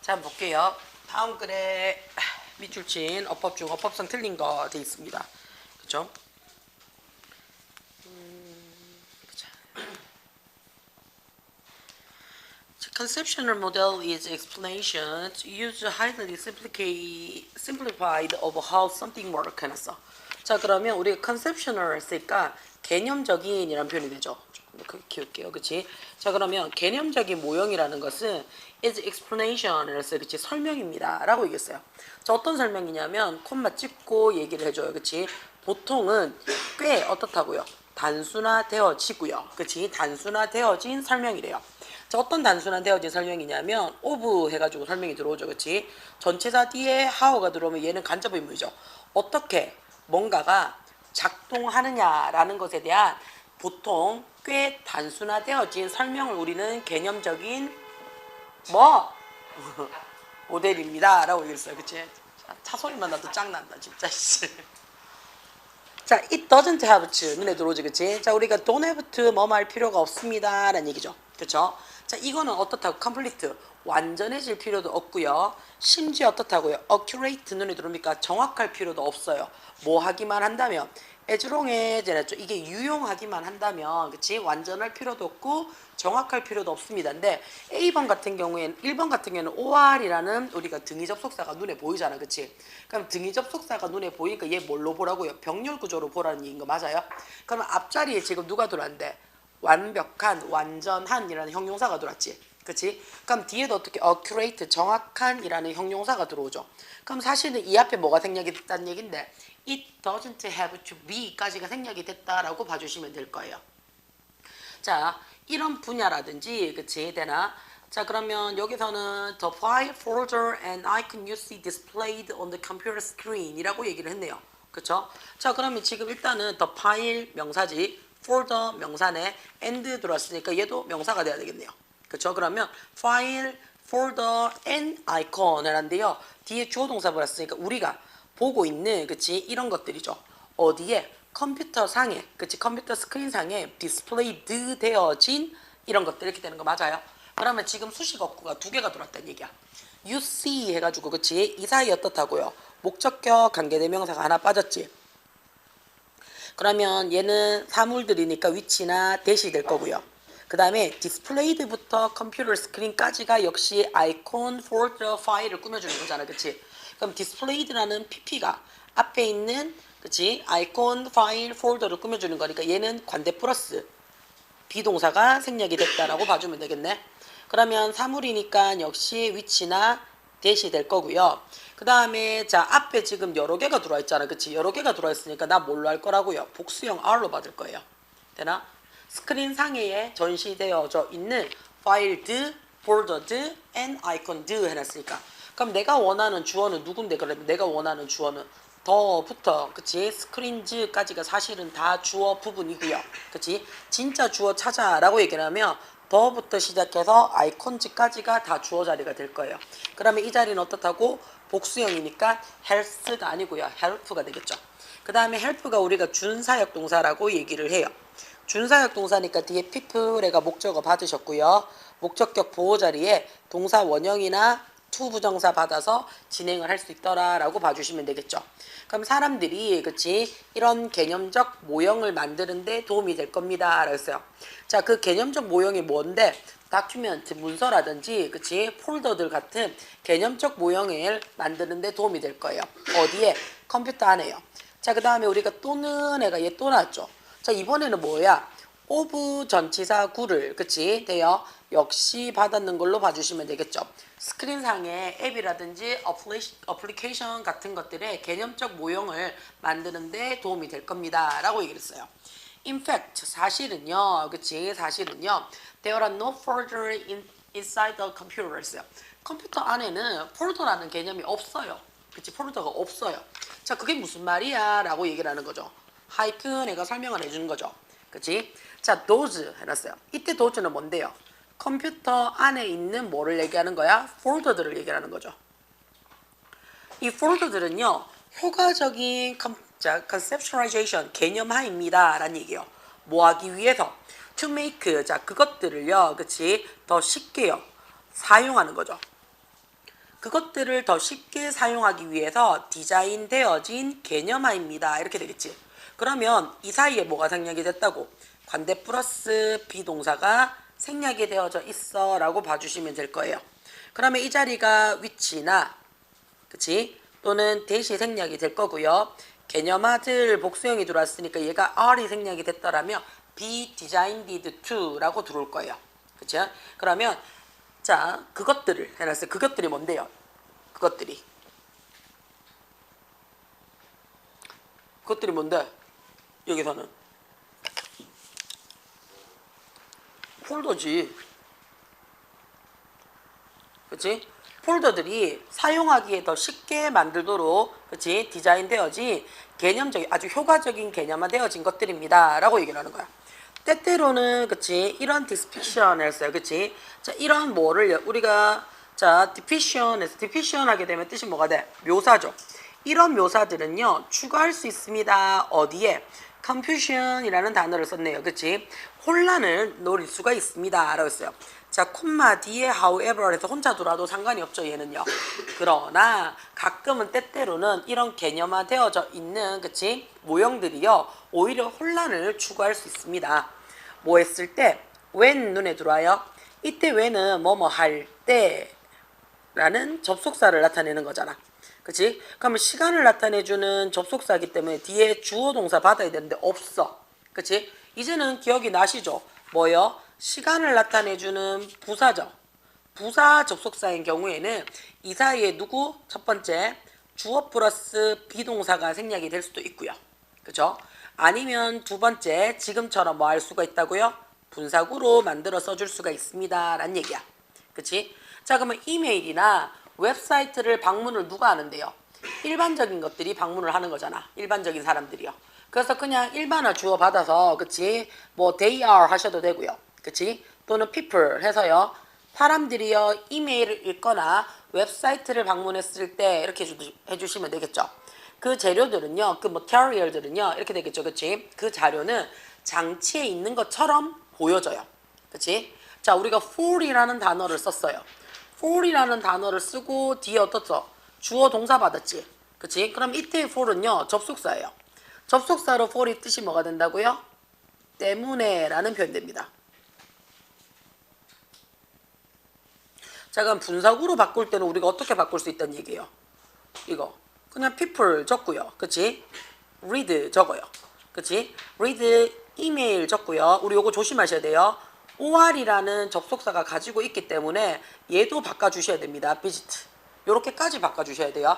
자, 한번 볼게요. 다음 글에 밑줄 친 어법 중 어법상 틀린 거 돼 있습니다. 그쵸? Conceptual model is explanation used highly simplified of how something works 해놨어. 자, 그러면 우리가 conceptual 했으니까 개념적인 이란 표현이 되죠. 조금 더 크게 키울게요. 그치? 자, 그러면 개념적인 모형이라는 것은 is explanation 이랬어요. 그치? 설명입니다. 라고 얘기했어요. 자, 어떤 설명이냐면 콤마 찍고 얘기를 해줘요. 그치? 보통은 꽤 어떻다고요? 단순화되어지고요. 그치? 단순화되어진 설명이래요. 자, 어떤 단순화되어진 설명이냐면 of 해가지고 설명이 들어오죠. 그치? 전치사 뒤에 how가 들어오면 얘는 간접 의무이죠. 어떻게 뭔가가 작동하느냐라는 것에 대한 보통 꽤 단순화되어진 설명을 우리는 개념적인 모델입니다 라고 얘기했어요. 그치? 차 소리만 나도 짱난다 진짜. 자, it doesn't have to 눈에 들어오지. 그치? 자, 우리가 don't have to 할 필요가 없습니다 라는 얘기죠. 그쵸? 자, 이거는 어떻다고? complete 완전해질 필요도 없고요. 심지어 어떻다고요? accurate 눈에 들어옵니까? 정확할 필요도 없어요. 뭐 하기만 한다면 as long as 이게 유용하기만 한다면, 그치? 완전할 필요도 없고 정확할 필요도 없습니다. 근데 A번 같은 경우에는 1번 같은 경우에는 OR이라는 우리가 등위 접속사가 눈에 보이잖아. 그치? 그럼 등위 접속사가 눈에 보이니까 얘 뭘로 보라고요? 병렬 구조로 보라는 얘기인 거 맞아요? 그러면 앞자리에 지금 누가 들어왔는데? 완벽한, 완전한이라는 형용사가 들어왔지. 그치? 그럼 뒤에도 어떻게 accurate, 정확한이라는 형용사가 들어오죠. 그럼 사실은 이 앞에 뭐가 생략이 됐다는 얘긴데 it doesn't have to be까지가 생략이 됐다라고 봐주시면 될 거예요. 자, 이런 분야라든지 그치? 되나? 자, 그러면 여기서는 the file folder and icon you see displayed on the computer screen 이라고 얘기를 했네요. 그쵸? 자, 그러면 지금 일단은 the file 명사지 folder 명사네 and 들어왔으니까 얘도 명사가 돼야 되겠네요. 그쵸? 그러면 file, folder, and icon이란데요. 뒤에 주어 동사 불었으니까 우리가 보고 있는 그치? 이런 것들이죠. 어디에? 컴퓨터 상에, 그치? 컴퓨터 스크린 상에 디스플레이드 되어진 이런 것들 이렇게 되는 거 맞아요? 그러면 지금 수식어구가 두 개가 들어왔다는 얘기야. you see 해가지고 그치? 이 사이 어떻다고요? 목적격 관계대명사가 하나 빠졌지. 그러면 얘는 사물들이니까 위치나 대시 될 거고요. 그 다음에 디스플레이드부터 컴퓨터 스크린까지가 역시 아이콘, 폴더, 파일을 꾸며주는 거잖아. 그치? 그럼 디스플레이드라는 PP가 앞에 있는 그치? 아이콘, 파일, 폴더를 꾸며주는 거니까 얘는 관대 플러스 비동사가 생략이 됐다라고 봐주면 되겠네. 그러면 사물이니까 역시 위치나 대시 될 거고요. 그 다음에 자 앞에 지금 여러 개가 들어와 있잖아. 그치? 여러 개가 들어와 있으니까 나 뭘로 할 거라고요? 복수형 R로 받을 거예요. 되나? 스크린 상에 전시되어져 있는 파일드, 폴더드, and 아이콘드 해놨으니까 그럼 내가 원하는 주어는 누군데? 그러면 내가 원하는 주어는 더부터 그치? 스크린즈까지가 사실은 다 주어 부분이고요. 그치? 진짜 주어 찾아라고 얘기를 하면 더부터 시작해서 아이콘즈까지가 다 주어 자리가 될 거예요. 그러면 이 자리는 어떻다고? 복수형이니까 help가 아니고요. help가 되겠죠. 그 다음에 help가 우리가 준사역 동사라고 얘기를 해요. 준사역 동사니까 뒤에 people가 목적어 받으셨고요. 목적격 보호 자리에 동사 원형이나 to 부정사 받아서 진행을 할 수 있더라라고 봐주시면 되겠죠. 그럼 사람들이 그치 이런 개념적 모형을 만드는데 도움이 될 겁니다. 그랬어요. 자, 그 개념적 모형이 뭔데? 다큐멘트, 문서라든지 그치 폴더들 같은 개념적 모형을 만드는데 도움이 될 거예요. 어디에? 컴퓨터 안에요. 자, 그 다음에 우리가 또는 애가 얘 또 나왔죠. 자, 이번에는 뭐야? 오브 전치사 구를 그치 돼요. 역시 받았는 걸로 봐주시면 되겠죠. 스크린상에 앱이라든지 어플리케이션 같은 것들의 개념적 모형을 만드는데 도움이 될 겁니다 라고 얘기를 했어요. In fact 사실은요 그치 사실은요 there are no folder inside the computers. 컴퓨터 안에는 폴더라는 개념이 없어요. 그치 폴더가 없어요. 자, 그게 무슨 말이야 라고 얘기를 하는 거죠. 하이크 내가 설명을 해주는 거죠. 그치? 자, those 해놨어요. 이때 those는 뭔데요? 컴퓨터 안에 있는 뭐를 얘기하는 거야? 폴더들을 얘기하는 거죠. 이 폴더들은요, 효과적인 conceptualization, 개념화입니다. 라는 얘기예요. 뭐 하기 위해서? to make, 자, 그것들을요, 그치? 더 쉽게요, 사용하는 거죠. 그것들을 더 쉽게 사용하기 위해서 디자인되어진 개념화입니다. 이렇게 되겠지. 그러면 이 사이에 뭐가 생략이 됐다고? 관대 플러스 비동사가 생략이 되어져 있어 라고 봐주시면 될 거예요. 그러면 이 자리가 위치나 그치? 또는 대시 생략이 될 거고요. 개념화들 복수형이 들어왔으니까 얘가 R이 생략이 됐더라면 be designed to 라고 들어올 거예요. 그쵸? 그러면 자 그것들을 해놨어요. 그것들이 뭔데요? 그것들이 뭔데? 여기서는 폴더지. 그치? 폴더들이 사용하기에 더 쉽게 만들도록 그치? 디자인되어진 개념적인 아주 효과적인 개념화되어진 것들입니다 라고 얘기를 하는 거야. 때때로는 그치? 이런 디스피션을 써요. 그치? 자 이런 뭐를 우리가 자 디피션에서 디피션 하게 되면 뜻이 뭐가 돼? 묘사죠. 이런 묘사들은요 추가할 수 있습니다. 어디에? confusion이라는 단어를 썼네요. 그치? 혼란을 노릴 수가 있습니다 라고 했어요. 자, 콤마 뒤에 however 해서 혼자 돌아도 상관이 없죠, 얘는요. 그러나 가끔은 때때로는 이런 개념화 되어져 있는 그치? 모형들이요. 오히려 혼란을 추구할 수 있습니다. 뭐 했을 때 when 눈에 들어와요. 이때 when은 뭐뭐 할 때라는 접속사를 나타내는 거잖아. 그치? 그러면 시간을 나타내주는 접속사이기 때문에 뒤에 주어 동사 받아야 되는데 없어. 그치? 이제는 기억이 나시죠? 뭐요? 시간을 나타내주는 부사죠. 부사 접속사인 경우에는 이 사이에 누구? 첫 번째 주어 플러스 비동사가 생략이 될 수도 있고요. 그죠? 아니면 두 번째 지금처럼 뭐 할 수가 있다고요? 분사구로 만들어 써줄 수가 있습니다 라는 얘기야. 그치? 자 그러면 이메일이나 웹사이트를 방문을 누가 하는데요? 일반적인 것들이 방문을 하는 거잖아. 일반적인 사람들이요. 그래서 그냥 일반어 주어 받아서 그치? 뭐 they are 하셔도 되고요. 그치? 또는 people 해서요. 사람들이요 이메일을 읽거나 웹사이트를 방문했을 때 이렇게 해주시면 되겠죠. 그 재료들은요, 그 material들은요 이렇게 되겠죠. 그치? 그 자료는 장치에 있는 것처럼 보여져요. 그치? 자 우리가 for이라는 단어를 썼어요. for이라는 단어를 쓰고 뒤에 어떻죠? 주어 동사 받았지. 그치? 그럼 이때의 for은요 접속사예요. 접속사로 for이 뜻이 뭐가 된다고요? 때문에 라는 표현 됩니다. 자 그럼 분사구로 바꿀 때는 우리가 어떻게 바꿀 수 있다는 얘기예요? 이거 그냥 people 적고요. 그치? read 적어요. 그치? read 이메일 적고요. 우리 요거 조심하셔야 돼요. or이라는 접속사가 가지고 있기 때문에 얘도 바꿔주셔야 됩니다. visit 요렇게까지 바꿔주셔야 돼요.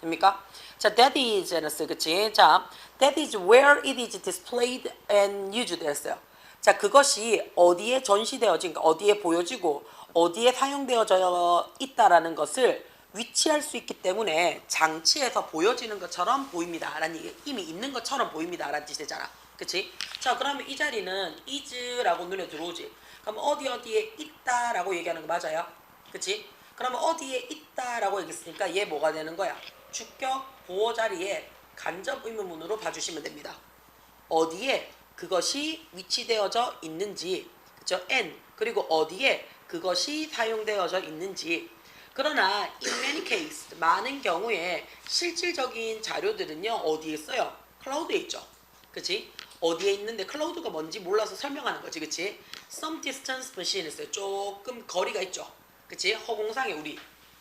됩니까? 자, that is 했어요. 그치? 자, that is where it is displayed and used 했어요. 자, 그것이 어디에 전시되어진, 어디에 보여지고 어디에 사용되어져 있다라는 것을 위치할 수 있기 때문에 장치에서 보여지는 것처럼 보입니다. 라는 얘기, 이미 있는 것처럼 보입니다. 라는 뜻이잖아. 그치? 자, 그러면 이 자리는 is라고 눈에 들어오지. 그럼 어디에 있다라고 얘기하는 거 맞아요? 그치? 그러면 어디에 있다라고 얘기했으니까 얘 뭐가 되는 거야? 주격 보호 자리에 간접 의문문으로 봐주시면 됩니다. 어디에 그것이 위치되어져 있는지, 그쵸? and 그리고 어디에 그것이 사용되어져 있는지. 그러나 in many case 많은 경우에 실질적인 자료들은요 어디에 있어요? 클라우드에 있죠. 그치? 어디에 있는데 클라우드가 뭔지 몰라서 설명하는 거지. 그치? some distance machine 있어요. 조금 거리가 있죠. 그치? 허공상의 우리.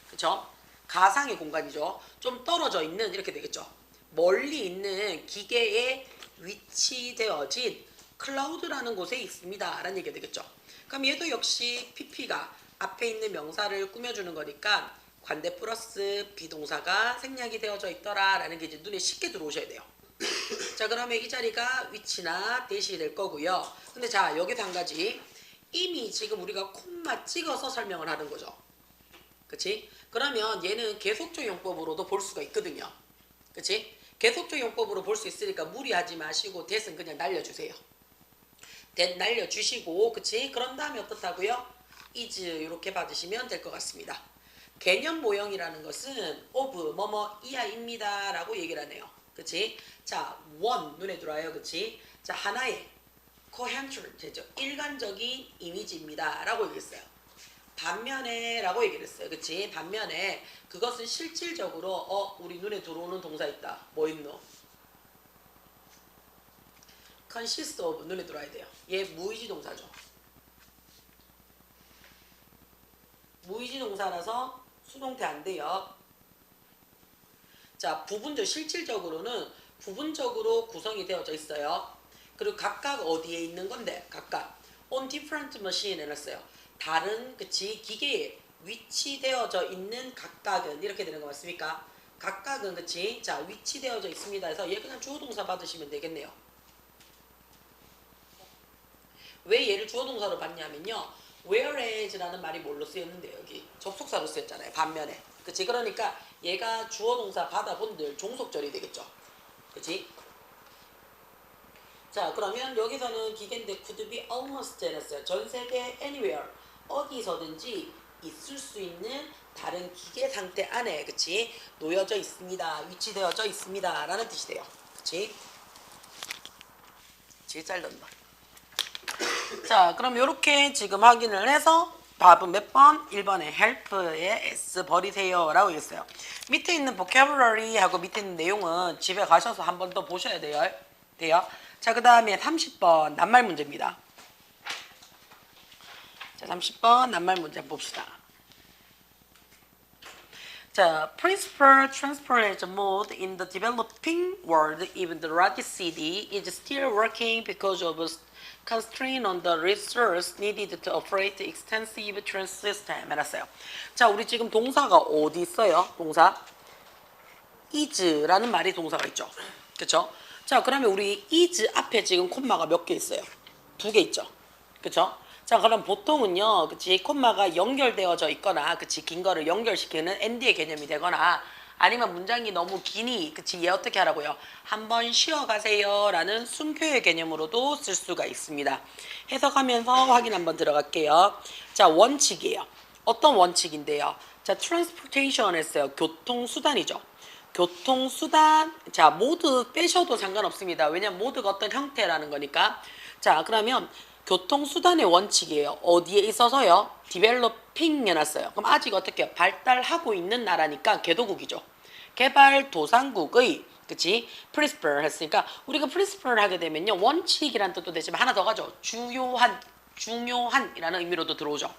그쵸? 가상의 공간이죠. 좀 떨어져 있는 이렇게 되겠죠. 멀리 있는 기계에 위치되어진 클라우드라는 곳에 있습니다. 라는 얘기가 되겠죠. 그럼 얘도 역시 PP가 앞에 있는 명사를 꾸며주는 거니까 관대 플러스 비동사가 생략이 되어져 있더라 라는 게 이제 눈에 쉽게 들어오셔야 돼요. 자 그러면 이 자리가 위치나 대시 될 거고요. 근데 자 여기서 한 가지 이미 지금 우리가 콤마 찍어서 설명을 하는 거죠. 그치? 그러면 얘는 계속적 용법으로도 볼 수가 있거든요. 그치? 계속적 용법으로 볼 수 있으니까 무리하지 마시고 that은 그냥 날려주세요. that 날려주시고 그치? 그런 다음에 어떻다고요? is 이렇게 받으시면 될 것 같습니다. 개념 모형이라는 것은 of 뭐뭐 이하입니다 라고 얘기를 하네요. 그치? 자 one 눈에 들어와요. 그치? 자 하나의 coherent 되죠. 일관적인 이미지입니다 라고 얘기했어요. 반면에 라고 얘기를 했어요. 그치? 반면에 그것은 실질적으로 우리 눈에 들어오는 동사 있다. 뭐 있노? consist of 눈에 들어와야 돼요. 얘 무의지 동사죠. 무의지 동사라서 수동태 안 돼요. 자, 실질적으로는 부분적으로 구성이 되어져 있어요. 그리고 각각 어디에 있는 건데? 각각 on different machine 해놨어요. 다른 그치 기계에 위치되어져 있는 각각은 이렇게 되는 거 맞습니까? 각각은 그치 자 위치되어져 있습니다 해서 얘 그냥 주어 동사 받으시면 되겠네요. 왜 얘를 주어 동사로 받냐면요. whereas라는 말이 뭘로 쓰였는데 여기 접속사로 쓰였잖아요. 반면에. 그치? 그러니까 얘가 주어 동사 받아본들 종속절이 되겠죠. 그치? 자 그러면 여기서는 기계인데 could be almost 해놨어요. 전 세계 anywhere 어디서든지 있을 수 있는 다른 기계 상태 안에 그치? 놓여져 있습니다. 위치되어져 있습니다. 라는 뜻이 돼요. 그치? 제일 잘 넣는다. 자 그럼 이렇게 지금 확인을 해서 답은 몇 번? 1번에 help에 S 버리세요 라고 했어요. 밑에 있는 vocabulary 하고 밑에 있는 내용은 집에 가셔서 한 번 더 보셔야 돼요. 자 그 다음에 30번 낱말 문제입니다. 자 30번 낱말 문제 봅시다. 자, principal transport mode in the developing world, even the largest city, is still working because of a constraint on the resource needed to operate extensive transit system. 해놨어요. 자, 우리 지금 동사가 어디 있어요? 동사 is라는 말이 동사가 있죠. 그렇죠? 자, 그러면 우리 is 앞에 지금 콤마가 몇 개 있어요? 2개 있죠. 그렇죠? 자 그럼 보통은요 그치 콤마가 연결되어져 있거나 그치 긴 거를 연결시키는 and의 개념이 되거나 아니면 문장이 너무 기니 그치 얘 어떻게 하라고요 한번 쉬어가세요 라는 순표의 개념으로도 쓸 수가 있습니다. 해석하면서 확인 한번 들어갈게요. 자 원칙이에요. 어떤 원칙인데요. 자 transportation 했어요. 교통수단이죠. 교통수단 자 모두 빼셔도 상관없습니다. 왜냐면 모두가 어떤 형태라는 거니까. 자 그러면 교통수단의 원칙이에요. 어디에 있어서요? 디벨로핑 해놨어요. 그럼 아직 어떻게 발달하고 있는 나라니까 개도국이죠. 개발도상국의 그치? 프린시플 했으니까 우리가 프린시플을 하게 되면요. 원칙이란 뜻도 되지만 하나 더 가죠. 중요한이라는 의미로도 들어오죠.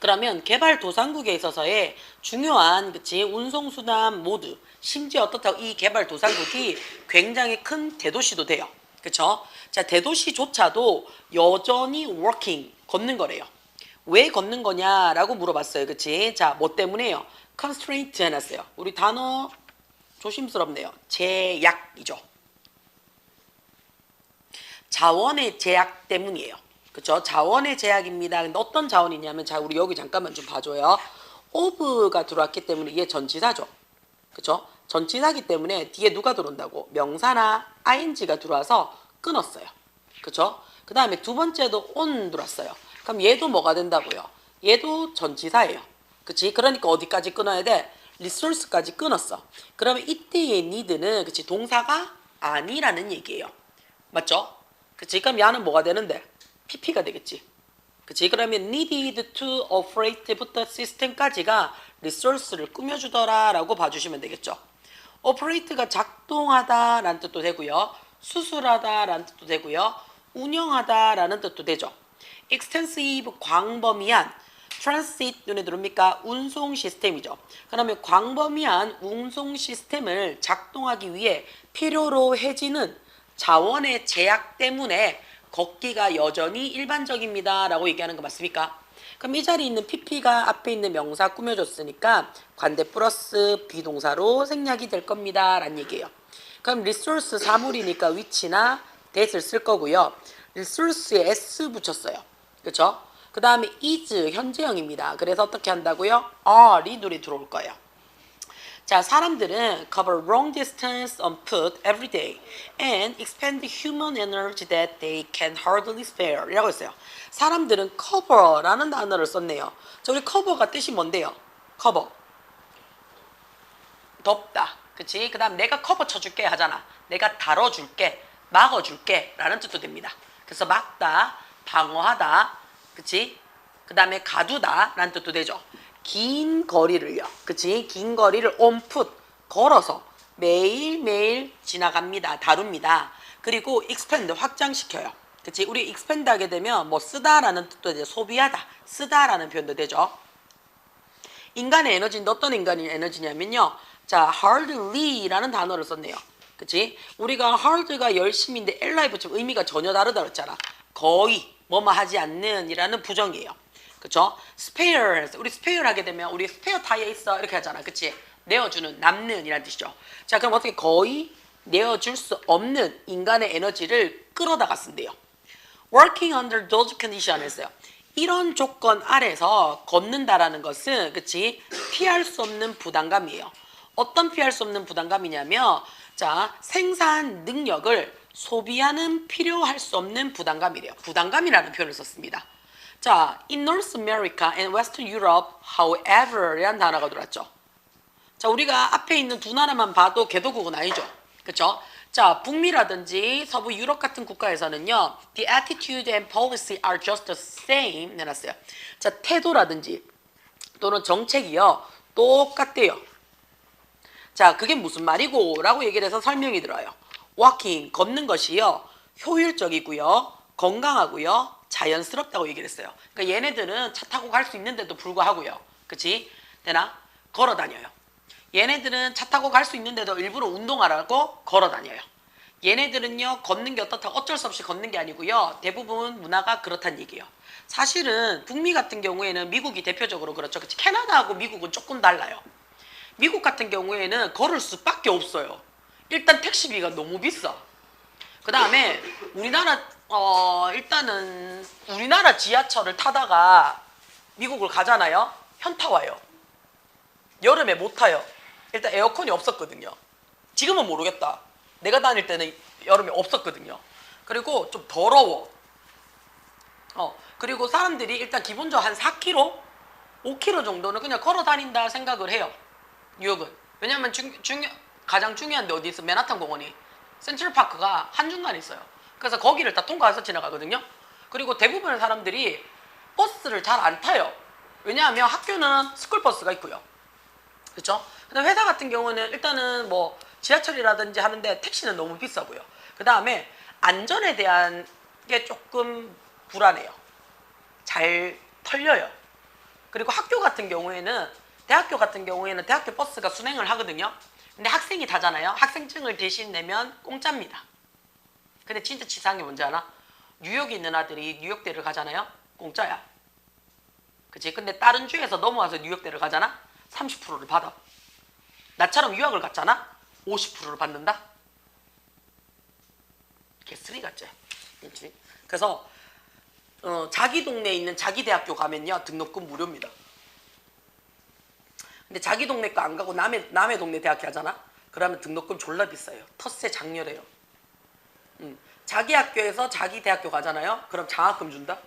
그러면 개발도상국에 있어서의 중요한 그치? 운송수단 모두 심지어 어떻다고 이 개발도상국이 굉장히 큰 대도시도 돼요. 그쵸? 자, 대도시조차도 여전히 working, 걷는 거래요. 왜 걷는 거냐라고 물어봤어요. 그치? 자, 뭐 때문에요? constraint 해놨어요. 우리 단어 조심스럽네요. 제약이죠. 자원의 제약 때문이에요. 그쵸? 자원의 제약입니다. 근데 어떤 자원이냐면, 자, 우리 여기 잠깐만 좀 봐줘요. of가 들어왔기 때문에 이게 전치사죠. 그쵸? 전치사기 때문에 뒤에 누가 들어온다고? 명사나 ing가 들어와서 끊었어요. 그쵸? 그 다음에 두 번째도 on 들어왔어요. 그럼 얘도 뭐가 된다고요? 얘도 전치사예요. 그치? 그러니까 어디까지 끊어야 돼? resource까지 끊었어. 그러면 이때의 need는 그치? 동사가 아니라는 얘기예요. 맞죠? 그치? 그럼 야는 뭐가 되는데? pp가 되겠지. 그치? 그러면 needed to operate부터 시스템까지가 resource를 꾸며주더라 라고 봐주시면 되겠죠. operate가 작동하다 라는 뜻도 되고요. 수술하다 라는 뜻도 되고요. 운영하다 라는 뜻도 되죠. extensive 광범위한 transit 눈에 들어옵니까? 운송 시스템이죠. 그러면 광범위한 운송 시스템을 작동하기 위해 필요로 해지는 자원의 제약 때문에 걷기가 여전히 일반적입니다 라고 얘기하는 거 맞습니까? 그럼 이 자리에 있는 pp가 앞에 있는 명사 꾸며줬으니까 관대 플러스 비동사로 생략이 될 겁니다 라는 얘기예요. 그럼 resource 사물이니까 위치나 that을 쓸 거고요. resource에 s 붙였어요. 그쵸? 그 다음에 is 현재형입니다. 그래서 어떻게 한다고요? are이 눈에 들어올 거예요. 자, 사람들은 cover long distance on foot every day and expend human energy that they can hardly spare 이라고 했어요. 사람들은 cover라는 단어를 썼네요. 자, 우리 cover가 뜻이 뭔데요? cover. 덮다. 그치? 그 다음 내가 커버 쳐줄게 하잖아. 내가 다뤄줄게, 막아줄게 라는 뜻도 됩니다. 그래서 막다, 방어하다, 그치? 그 다음에 가두다 라는 뜻도 되죠. 긴 거리를요. 그치? 긴 거리를 on foot, 걸어서 매일매일 지나갑니다. 다룹니다. 그리고 expand, 확장시켜요. 그치? 우리 expand 하게 되면 뭐 쓰다라는 뜻도 되죠. 소비하다, 쓰다라는 표현도 되죠. 인간의 에너지인데 어떤 인간의 에너지냐면요. 자, hardly라는 단어를 썼네요. 그치? 우리가 hard가 열심인데 L라에 붙이면 의미가 전혀 다르다 그랬잖아. 거의, 뭐뭐 하지 않는 이라는 부정이에요. 그쵸? spare, 우리 spare 하게 되면 우리 spare 타이어 있어 이렇게 하잖아. 그치? 내어주는, 남는 이란 뜻이죠. 자, 그럼 어떻게 거의 내어줄 수 없는 인간의 에너지를 끌어다가 쓴대요. working under those conditions 했어요. 이런 조건 아래서 걷는다라는 것은 그치 피할 수 없는 부담감이에요. 어떤 피할 수 없는 부담감이냐면 자 생산 능력을 소비하는 필요할 수 없는 부담감이래요. 부담감이라는 표현을 썼습니다. 자, in North America and Western Europe, however 이라는 단어가 들어왔죠. 자, 우리가 앞에 있는 두 나라만 봐도 개도국은 아니죠. 그쵸? 자, 북미라든지 서부 유럽 같은 국가에서는요, the attitude and policy are just the same 해놨어요. 자, 태도라든지 또는 정책이요, 똑같대요. 자, 그게 무슨 말이고? 라고 얘기를 해서 설명이 들어요. walking, 걷는 것이요, 효율적이고요, 건강하고요, 자연스럽다고 얘기를 했어요. 그러니까 얘네들은 차 타고 갈 수 있는데도 불구하고요. 그치? 되나? 걸어 다녀요. 얘네들은 차 타고 갈 수 있는데도 일부러 운동하라고 걸어 다녀요. 얘네들은요 걷는 게 어떻다 어쩔 수 없이 걷는 게 아니고요. 대부분 문화가 그렇다는 얘기예요. 사실은 북미 같은 경우에는 미국이 대표적으로 그렇죠. 그치? 캐나다하고 미국은 조금 달라요. 미국 같은 경우에는 걸을 수밖에 없어요. 일단 택시비가 너무 비싸. 그 다음에 우리나라 일단은 우리나라 지하철을 타다가 미국을 가잖아요. 현타 와요. 여름에 못 타요. 일단 에어컨이 없었거든요. 지금은 모르겠다. 내가 다닐 때는 여름에 없었거든요. 그리고 좀 더러워. 그리고 사람들이 일단 기본적으로 한 4km, 5km 정도는 그냥 걸어 다닌다 생각을 해요. 뉴욕은. 왜냐면 가장 중요한 데 어디 있어? 맨하탄 공원이. 센트럴파크가 한중간에 있어요. 그래서 거기를 다 통과해서 지나가거든요. 그리고 대부분의 사람들이 버스를 잘 안 타요. 왜냐하면 학교는 스쿨버스가 있고요. 그렇죠? 근데 회사 같은 경우는 일단은 뭐 지하철이라든지 하는데 택시는 너무 비싸고요. 그 다음에 안전에 대한 게 조금 불안해요. 잘 털려요. 그리고 학교 같은 경우에는 대학교 같은 경우에는 대학교 버스가 순행을 하거든요. 근데 학생이 타잖아요. 학생증을 대신 내면 공짜입니다. 근데 진짜 치사한 게 뭔지 알아? 뉴욕에 있는 아들이 뉴욕대를 가잖아요. 공짜야. 그치? 근데 다른 주에서 넘어와서 뉴욕대를 가잖아. 30%를 받아. 나처럼 유학을 갔잖아. 50%를 받는다. 개쓰리 같지? 그치? 그래서 자기 동네에 있는 자기 대학교 가면요 등록금 무료입니다. 근데 자기 동네 거 안 가고 남의 동네 대학교 하잖아. 그러면 등록금 졸라 비싸요. 텃세 장렬해요. 자기 학교에서 자기 대학교 가잖아요. 그럼 장학금 준다.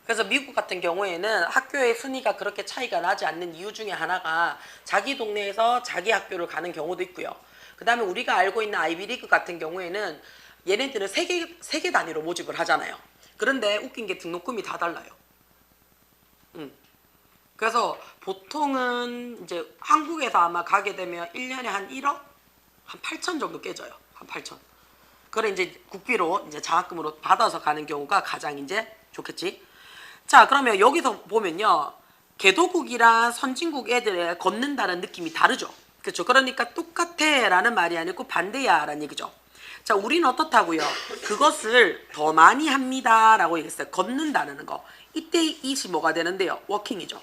그래서 미국 같은 경우에는 학교의 순위가 그렇게 차이가 나지 않는 이유 중에 하나가 자기 동네에서 자기 학교를 가는 경우도 있고요. 그 다음에 우리가 알고 있는 아이비리그 같은 경우에는 얘네들은 세계 단위로 모집을 하잖아요. 그런데 웃긴 게 등록금이 다 달라요. 그래서 보통은 이제 한국에서 아마 가게 되면 1년에 한 1억? 한 8천 정도 깨져요. 한 8천. 그래 이제 국비로 이제 장학금으로 받아서 가는 경우가 가장 이제 좋겠지. 자, 그러면 여기서 보면요. 개도국이랑 선진국 애들의 걷는다는 느낌이 다르죠. 그렇죠. 그러니까 똑같아 라는 말이 아니고 반대야 라는 얘기죠. 자, 우리는 어떻다고요? 그것을 더 많이 합니다 라고 얘기했어요. 걷는다는 거. 이때 이시 뭐가 되는데요? 워킹이죠.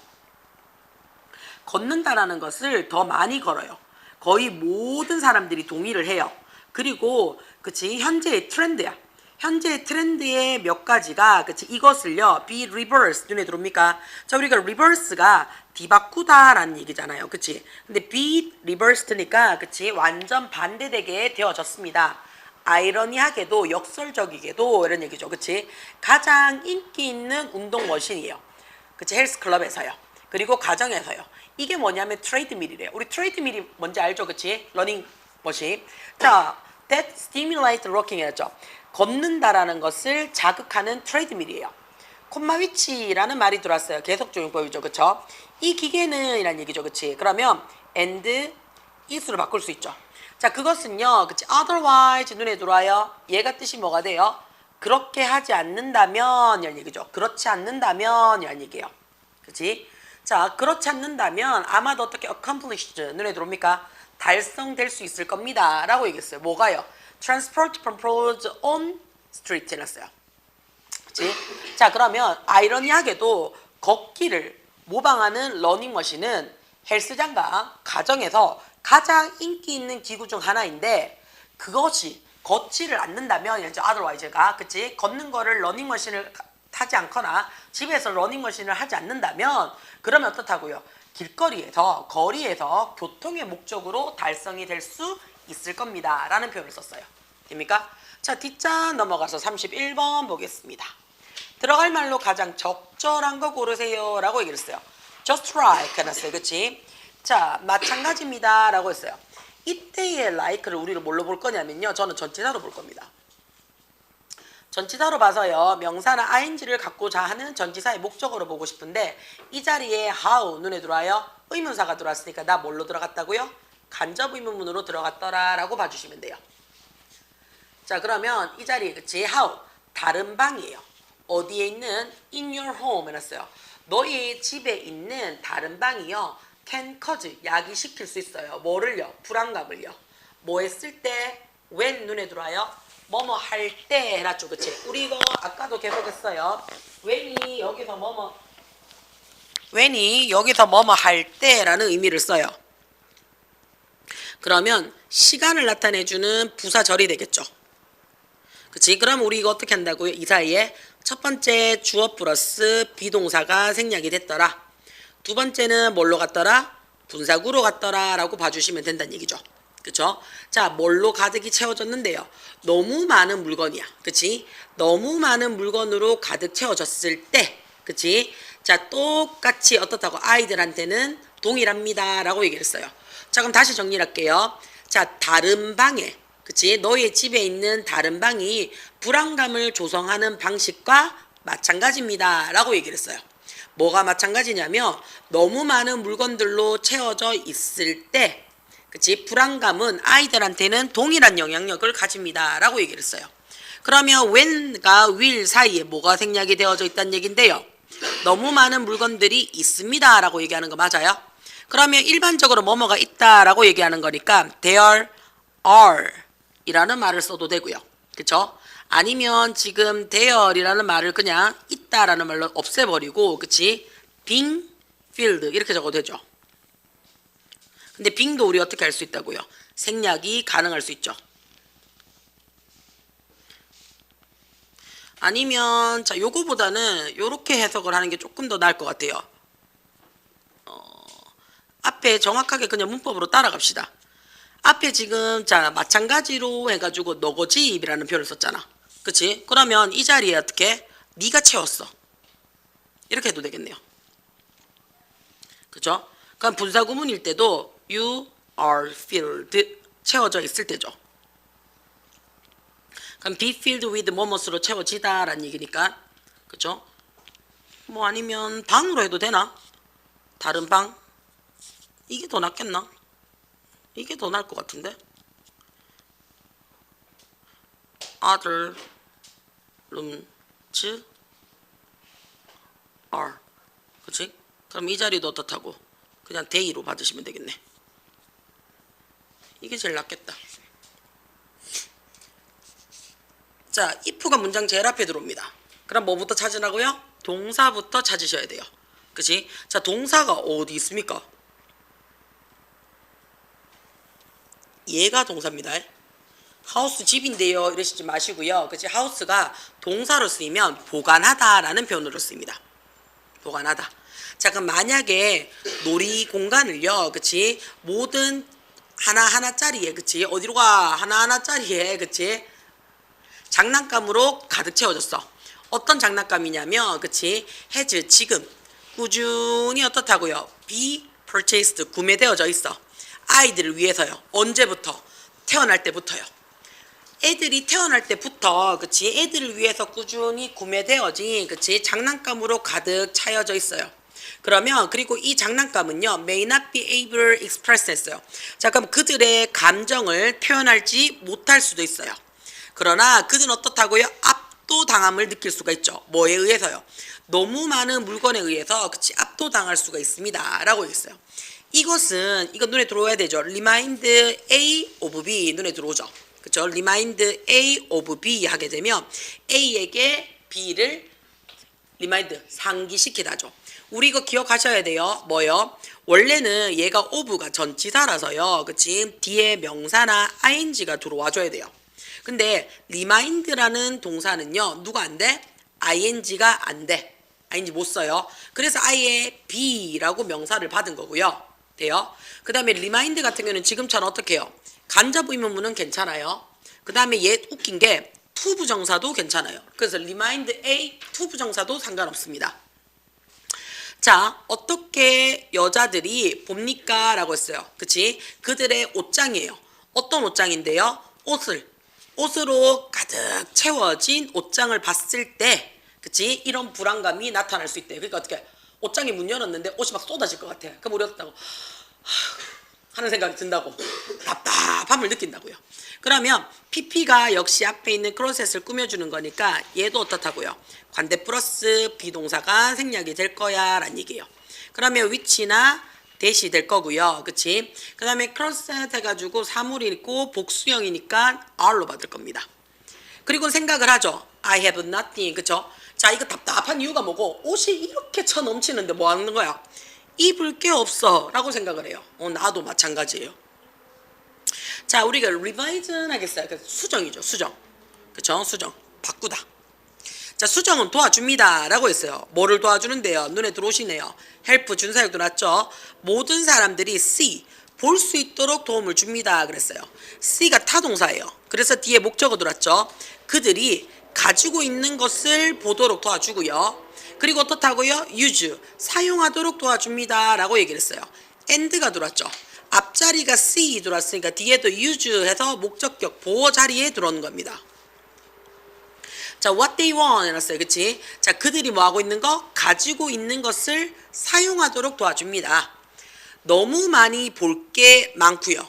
걷는다라는 것을 더 많이 걸어요. 거의 모든 사람들이 동의를 해요. 그리고 그치 현재의 트렌드야. 현재의 트렌드의 몇 가지가 그치 이것을요 be reverse 눈에 들어옵니까? 자, 우리가 reverse가 뒤바꾸다라는 얘기잖아요. 그치? 근데 be reversed니까 그치 완전 반대되게 되어졌습니다. 아이러니하게도 역설적이게도 이런 얘기죠. 그치? 가장 인기 있는 운동 머신이에요. 그치? 헬스클럽에서요. 그리고 가정에서요. 이게 뭐냐면 트레이드밀이래요. 우리 트레이드밀이 뭔지 알죠? 그치? 러닝 머신. 자, that stimulates walking 했죠. 걷는다라는 것을 자극하는 트레이드밀이에요. 콤마 위치라는 말이 들어왔어요. 계속 조용법이죠. 그쵸? 이 기계는 이란 얘기죠. 그치? 그러면 and is로 바꿀 수 있죠. 자, 그것은요. 그치? otherwise 눈에 들어와요. 얘가 뜻이 뭐가 돼요? 그렇게 하지 않는다면 이란 얘기죠. 그렇지 않는다면 이란 얘기예요. 그치? 자, 그렇지 않는다면 아마도 어떻게 accomplished 눈에 들어옵니까? 달성될 수 있을 겁니다. 라고 얘기했어요. 뭐가요? transport proposed on street 해놨어요. 그치? 자, 그러면 아이러니하게도 걷기를 모방하는 러닝머신은 헬스장과 가정에서 가장 인기 있는 기구 중 하나인데 그것이 걷지를 않는다면 이제 otherwise가 그치? 걷는 거를 러닝머신을 타지 않거나 집에서 러닝머신을 하지 않는다면 그러면 어떻다고요? 길거리에서 거리에서 교통의 목적으로 달성이 될 수 있을 겁니다. 라는 표현을 썼어요. 됩니까? 자, 뒷장 넘어가서 31번 보겠습니다. 들어갈 말로 가장 적절한 거 고르세요. 라고 얘기를 했어요. just like 해놨어요. 그치? 자, 마찬가지입니다. 라고 했어요. 이때의 like를 우리를 뭘로 볼 거냐면요. 저는 전치사로 볼 겁니다. 전치사로 봐서요. 명사나 ing를 갖고자 하는 전치사의 목적으로 보고 싶은데 이 자리에 how 눈에 들어와요. 의문사가 들어왔으니까 나 뭘로 들어갔다고요? 간접 의문문으로 들어갔더라 라고 봐주시면 돼요. 자, 그러면 이 자리에 그치? how 다른 방이에요. 어디에 있는 in your home 해놨어요. 너의 집에 있는 다른 방이요. can cause 야기시킬 수 있어요. 뭐를요? 불안감을요. 뭐 했을 때 when 눈에 들어와요. 뭐뭐 할 때 해놨죠. 그치? 우리 이거 아까도 계속했어요. when이 여기서 뭐뭐 할 때라는 의미를 써요. 그러면 시간을 나타내주는 부사절이 되겠죠. 그치? 그럼 우리 이거 어떻게 한다고요? 이 사이에 첫 번째 주어 플러스 비동사가 생략이 됐더라. 두 번째는 뭘로 갔더라? 분사구로 갔더라 라고 봐주시면 된다는 얘기죠. 그쵸? 자, 뭘로 가득이 채워졌는데요. 너무 많은 물건이야. 그치? 너무 많은 물건으로 가득 채워졌을 때 그치? 자, 똑같이 어떻다고 아이들한테는 동일합니다 라고 얘기를 했어요. 자, 그럼 다시 정리를 할게요. 자, 다른 방에 그치? 너의 집에 있는 다른 방이 불안감을 조성하는 방식과 마찬가지입니다 라고 얘기를 했어요. 뭐가 마찬가지냐면 너무 많은 물건들로 채워져 있을 때 그치? 불안감은 아이들한테는 동일한 영향력을 가집니다 라고 얘기를 했어요. 그러면 when과 will 사이에 뭐가 생략이 되어져 있다는 얘긴데요. 너무 많은 물건들이 있습니다 라고 얘기하는 거 맞아요? 그러면 일반적으로 뭐뭐가 있다 라고 얘기하는 거니까 there are 이라는 말을 써도 되고요. 그쵸? 아니면 지금 there이라는 말을 그냥 있다라는 말로 없애버리고 그치? being filled 이렇게 적어도 되죠. 근데 being도 우리 어떻게 할 수 있다고요? 생략이 가능할 수 있죠. 아니면 자 요거보다는 요렇게 해석을 하는 게 조금 더 나을 것 같아요. 앞에 정확하게 그냥 문법으로 따라갑시다. 앞에 지금 자 마찬가지로 해가지고 너거집이라는 표현을 썼잖아. 그치? 그러면 이 자리에 어떻게? 네가 채웠어. 이렇게 해도 되겠네요. 그쵸? 그럼 분사구문일 때도 you are filled 채워져 있을 때죠. 그럼 be filled with 뭐뭐으로 채워지다 라는 얘기니까 그쵸? 뭐 아니면 방으로 해도 되나? 다른 방? 이게 더 낫겠나? 이게 더 나을 것 같은데? Other rooms are 그치? 그럼 이 자리도 어떻다고? 그냥 they로 받으시면 되겠네. 이게 제일 낫겠다. 자, if가 문장 제일 앞에 들어옵니다. 그럼 뭐부터 찾으라고요? 동사부터 찾으셔야 돼요. 그치? 자, 동사가 어디 있습니까? 얘가 동사입니다. 하우스 집인데요 이러시지 마시고요. 그치? 하우스가 동사로 쓰이면 보관하다 라는 표현으로 쓰입니다. 보관하다. 자, 그럼 만약에 놀이 공간을요 그치? 모든 하나하나짜리에 그치? 어디로 가? 하나하나짜리에 그치? 장난감으로 가득 채워졌어. 어떤 장난감이냐면 그치? has 지금 꾸준히 어떻다고요? be purchased 구매되어져 있어. 아이들을 위해서요. 언제부터? 태어날 때부터요. 애들이 태어날 때부터 그치 애들을 위해서 꾸준히 구매되어진 그치 장난감으로 가득 차여져 있어요. 그러면 그리고 이 장난감은요 may not be able express 했어요. 자 그럼 그들의 감정을 표현하지 못할 수도 있어요. 그러나 그들은 어떻다고요? 압도당함을 느낄 수가 있죠. 뭐에 의해서요? 너무 많은 물건에 의해서 그치 압도당할 수가 있습니다 라고 했어요. 이것은 이거 눈에 들어와야 되죠. remind A of B 눈에 들어오죠. 그쵸? remind A of B 하게 되면 A에게 B를 remind 상기시키다죠. 우리 이거 기억하셔야 돼요. 뭐요? 원래는 얘가 of가 전치사라서요. 그치? 뒤에 명사나 ing가 들어와줘야 돼요. 근데 remind라는 동사는요. 누가 안 돼? ing가 안 돼. ing 못 써요. 그래서 아예 be라고 명사를 받은 거고요. 돼요? 그 다음에 remind 같은 경우는 지금처럼 어떻게 해요? 간접 의문문은 괜찮아요. 그 다음에 얘 웃긴 게 to 부정사도 괜찮아요. 그래서 remind A to 부정사도 상관없습니다. 자, 어떻게 여자들이 봅니까? 라고 했어요. 그치? 그들의 옷장이에요. 어떤 옷장인데요? 옷으로 가득 채워진 옷장을 봤을 때, 그치? 이런 불안감이 나타날 수 있대요. 그러니까 어떻게? 옷장에 문 열었는데 옷이 막 쏟아질 것 같아. 그럼 우리 어떻다고? 하는 생각이 든다고. 답답함을 느낀다고요. 그러면 PP가 역시 앞에 있는 크로셋을 꾸며주는 거니까 얘도 어떻다고요? 관대 플러스 비동사가 생략이 될 거야 라는 얘기예요. 그러면 위치나 대시 될 거고요. 그치? 그 다음에 크로셋 해가지고 사물이 있고 복수형이니까 R로 받을 겁니다. 그리고 생각을 하죠. I have nothing. 그쵸? 자, 이거 답답한 이유가 뭐고? 옷이 이렇게 쳐 넘치는데 뭐 하는 거야? 입을 게 없어 라고 생각을 해요. 나도 마찬가지예요. 자, 우리가 revise 하겠어요. 수정이죠. 수정. 그쵸? 수정. 바꾸다. 자, 수정은 도와줍니다 라고 했어요. 뭐를 도와주는데요? 눈에 들어오시네요. help 준사역도 났죠. 모든 사람들이 see 볼 수 있도록 도움을 줍니다 그랬어요. see가 타동사예요. 그래서 뒤에 목적어 들었죠. 그들이 가지고 있는 것을 보도록 도와주고요. 그리고 어떻다고요? use 사용하도록 도와줍니다 라고 얘기를 했어요. and가 들어왔죠. 앞자리가 see 들어왔으니까 뒤에도 use 해서 목적격 보호 자리에 들어오는 겁니다. 자, what they want 해놨어요. 그치? 자, 그들이 뭐 하고 있는 거? 가지고 있는 것을 사용하도록 도와줍니다. 너무 많이 볼 게 많고요.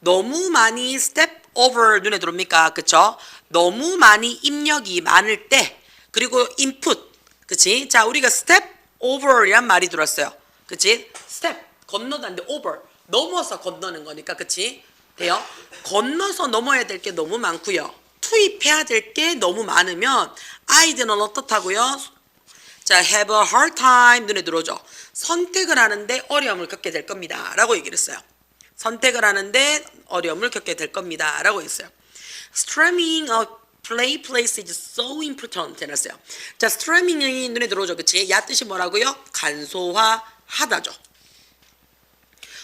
너무 많이 step over 눈에 들어옵니까? 그쵸? 너무 많이 입력이 많을 때 그리고 input 그치? 자, 우리가 step over이란 말이 들었어요. 그치? step 건너다는데 over 넘어서 건너는 거니까 그치? 돼요? 건너서 넘어야 될 게 너무 많고요. 투입해야 될 게 너무 많으면 아이들은 어떻다고요? 자, have a hard time 눈에 들어오죠. 선택을 하는데 어려움을 겪게 될 겁니다 라고 얘기를 했어요. 선택을 하는데 어려움을 겪게 될 겁니다 라고 했어요. Streaming a play place is so important 해놨어요. 자, streaming이 눈에 들어오죠. 그치? 야 뜻이 뭐라고요? 간소화하다죠.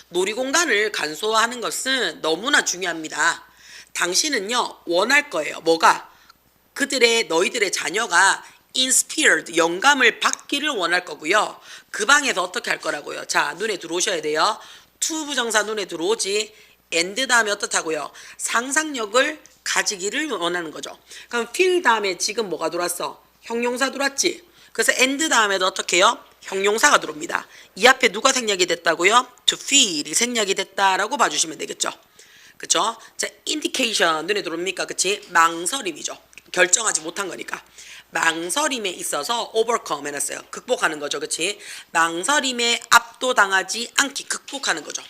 놀이공간을 간소화하는 것은 너무나 중요합니다. 당신은요 원할 거예요. 뭐가? 너희들의 자녀가 inspired 영감을 받기를 원할 거고요. 그 방에서 어떻게 할 거라고요? 자, 눈에 들어오셔야 돼요. to 부정사 눈에 들어오지. and 다음에 어떻다고요? 상상력을 가지기를 원하는 거죠. 그럼 feel 다음에 지금 뭐가 들어왔어? 형용사 들어왔지. 그래서 and 다음에도 어떻게 해요? 형용사가 들어옵니다. 이 앞에 누가 생략이 됐다고요? to feel이 생략이 됐다라고 봐주시면 되겠죠. 그쵸? 자, indication 눈에 들어옵니까? 그치? 망설임이죠. 결정하지 못한 거니까. 망설임에 있어서 overcome 해놨어요. 극복하는 거죠. 그치? 망설임에 압도당하지 않기 극복하는 거죠.